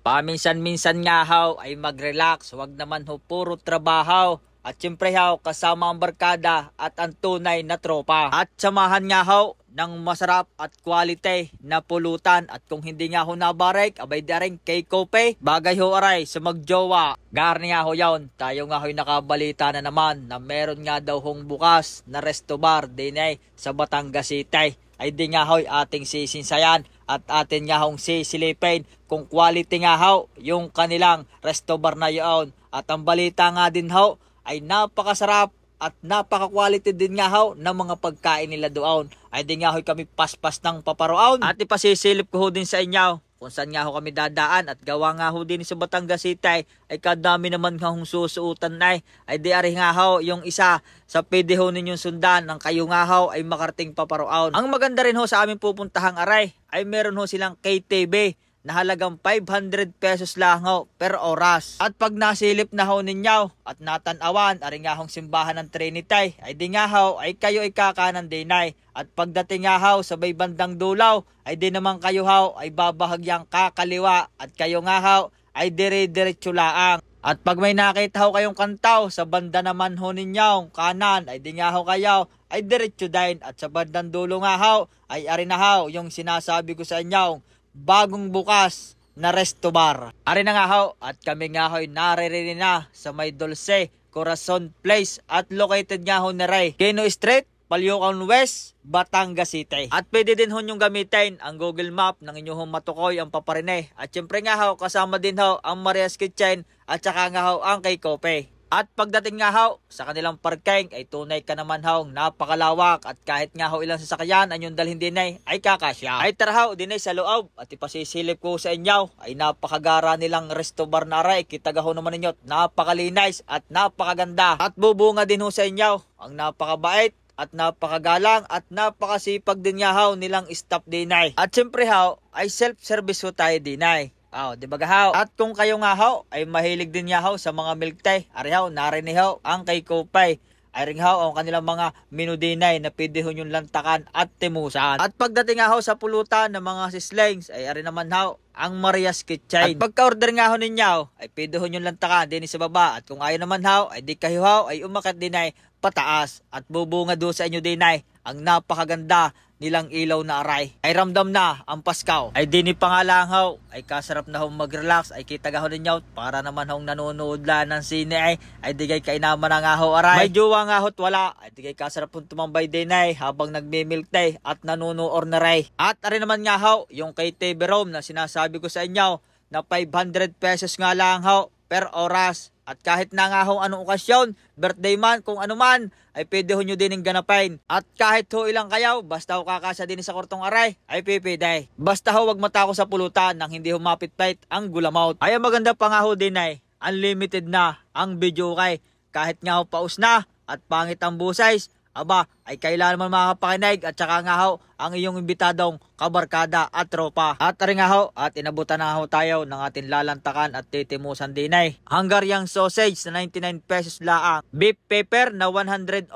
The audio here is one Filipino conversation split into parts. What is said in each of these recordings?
Paminsan-minsan nga haw ay mag-relax, wag naman ho puro trabaho. At syempre haw kasama ang barkada at ang tunay na tropa. At samahan nga haw ng masarap at quality na pulutan. At kung hindi nga ho nabarek, abay daring kay Kope. Bagay ho aray sa magjowa. Garni nga ho yawn. Tayo nga ho'y nakabalita na naman na meron nga daw hong bukas na resto bar din sa Batangas City. Ay di nga ho'y ating sisinsayan at atin nga hong sisilipin kung quality nga ho yung kanilang resto bar na yun. At ang balita nga din ho ay napakasarap at napaka-quality din nga ho ng mga pagkain nila doon. Ay di nga ho kami paspas ng paparoon. At ipasisilip ko ho din sa inyo kung saan nga ho kami dadaan at gawa nga ho din sa Batangas City ay kadami naman nga hong susuutan ay di ari nga ho yung isa sa pwede ho ninyong sundan ng kayo nga ho ay makarating paparoon. Ang maganda rin ho sa aming pupuntahang aray ay meron ho silang KTV na halagang 500 pesos lang ho per oras. At pag nasilip na ho ninyo at natanawan, ari nga hong simbahan ng Trinity, ay di nga ho ay kayo ay kakanan din ay. At pagdating nga ho sa may bandang dulaw, ay di naman kayo ho ay babahagyang kakaliwa at kayo nga ho ay dire-diretso laang. At pag may nakita ho kayong kantaw sa banda naman ho ninyo kanan, ay di nga ho kayo ay diretso din. At sa bandang dulo nga ho ay ari na ho yung sinasabi ko sa inyo, bagong bukas na resto bar. Ari na nga ho at kami nga ho'y naririnig na sa may Dulce Corazon Place at located nga ho na ray Quino Street, Palyucan West, Batangas City. At pwede din ho nyong gamitin ang Google Map ng inyong matukoy ang paparine. At syempre nga ho kasama din ho ang Maria's Kitchen at saka nga ho ang kay Kope. At pagdating nga ho sa kanilang parking ay tunay ka naman ho napakalawak at kahit nga ho ilang sasakyan ang yung dalhin din ay kakasya. Ay tara ho din sa loob at ipasisilip ko sa inyo ay napakagara nilang resto bar na aray. Kita ho naman ninyo napakalinis at napakaganda. At bubunga din ho sa inyo ang napakabait at napakagalang at napakasipag din nga ho nilang staff din ay. At syempre ho ay self-service ho tayo din ay. Di ba gahaw? At kung kayo nga ho ay mahilig din nga ho sa mga milk tea, ari ho narinig ho ang kay Kopay. Ay ring ho ang kanilang mga menu dinay na pwede ho yung lantakan at timusan. At pagdating nga ho sa pulutan ng mga sislings ay ari naman ho ang Maria's Kitchen. At pagka-order nga ho ninyo ay pwede ho yung lantakan din sa baba. At kung ayaw naman ho ay di kayo ho ay umakyat dinay pataas. At bubunga do sa inyo dinay ang napakaganda nilang ilaw na aray. Ay ramdam na ang Paskaw. Ay dini pangalangaw. Ay kasarap na hong mag-relax. Ay kita ho ninyo para naman hong nanonood lang ng sine ay digay kainaman na nga ho aray. May jowa nga ho't wala. Ay digay kasarap hong tumambay din ay habang nagmimilk tea at nanonood na ray. At ari naman nga ho yung kay TV Room na sinasabi ko sa inyo na 500 pesos nga lang ho per oras. At kahit na nga ho anong okasyon, birthday man, kung ano man, ay pwede ho nyo din yung ganapin. At kahit ho ilang kayaw, basta ho kakasa din sa kortong aray, ay pipide. Basta ho wag matako sa pulutan nang hindi ho mapit-pait ang gulamot. Ay maganda pa nga ho din ay, unlimited na ang video kay. Kahit nga ho paus na at pangit ang busays, aba, ay kailangan man makapakinig at saka nga ho ang iyong imbitadong kabarkada at tropa. At rin nga ho, at inabutan na ho tayo ng ating lalantakan at titimusan din ay Hungarian sausage na 99 pesos laang, beef pepper na 109,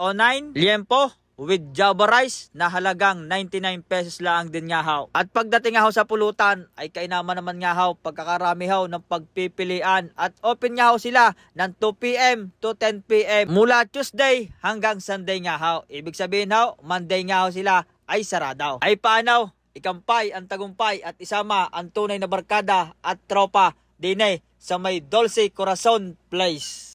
liempo with java rice na halagang 99 pesos lang din nga ho. At pagdating nga ho sa pulutan ay kainaman naman nga ho pagkakarami ho ng pagpipilian at open nga ho sila ng 2 PM to 10 PM mula Tuesday hanggang Sunday nga ho. Ibig sabihin ho Monday nga ho sila ay sarado. Ay paano? Ikampay ang tagumpay at isama ang tunay na barkada at tropa din sa may Dulce Corazon Place.